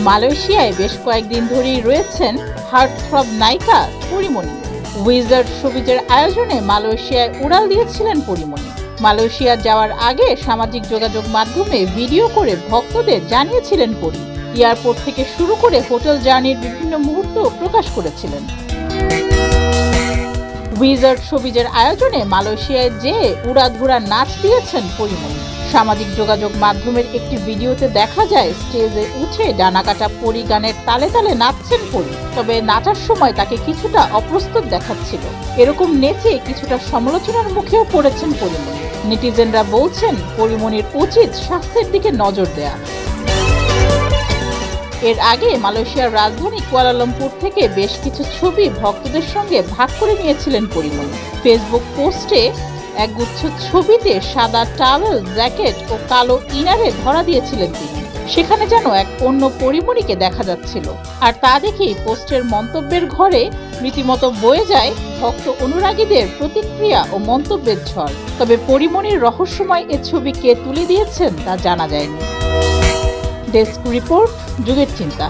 মালয়েশিয়ায় বেশ কয়েকদিন ধরেই রয়েছেন হার্টথ্রব নায়িকা পরীমণি। উইজার্ড শোবিজের আয়োজনে মালয়েশিয়ায় উড়াল দিয়েছিলেন পরীমণি। মালয়েশিয়া যাওয়ার আগে সামাজিক যোগাযোগ মাধ্যমে ভিডিও করে ভক্তদের জানিয়েছিলেন পরী। এয়ারপোর্ট থেকে শুরু করে হোটেল জার্নির বিভিন্ন মুহূর্ত প্রকাশ করেছিলেন। উইজার্ড শোবিজের আয়োজনে মালয়েশিয়ায় যেয়ে উড়াধুরা নাচ দিয়েছেন পরীমণি। সামাজিক যোগাযোগ মাধ্যমের একটি ভিডিওতে দেখা যায় স্টেজে উঠে ডানাকাটা পরী গানের তালে তালে নাচছেন পরী। তবে নাচার সময় তাকে কিছুটা অপ্রস্তুত দেখাচ্ছিল। এরকম নেচে কিছুটা সমালোচনার মুখেও পড়েছেন পরীমণি। নেটিজেনরা বলছেন পরীমণির উচিত স্বাস্থ্যের দিকে নজর দেয়া। এর আগে মালয়েশিয়ার রাজধানী কুয়ালালামপুর থেকে বেশ কিছু ছবি ভক্তদের সঙ্গে ভাগ করে নিয়েছিলেন পরীমণি। ফেসবুক পোস্টে একগুচ্ছ ছবিতে সাদা টাওয়েল, জ্যাকেট ও কালো ইনারে ধরা দিয়েছিলেন তিনি। সেখানে যেন এক অন্য পরীমণিকে দেখা যাচ্ছিল। আর তা দেখেই পোস্টের মন্তব্যের ঘরে রীতিমতো বয়ে যায় ভক্ত অনুরাগীদের প্রতিক্রিয়া ও মন্তব্যের ঝড়। তবে পরীমণির রহস্যময় এ ছবি কে তুলে দিয়েছেন তা জানা যায়নি। ডেস্ক রিপোর্ট, যুগের চিন্তা।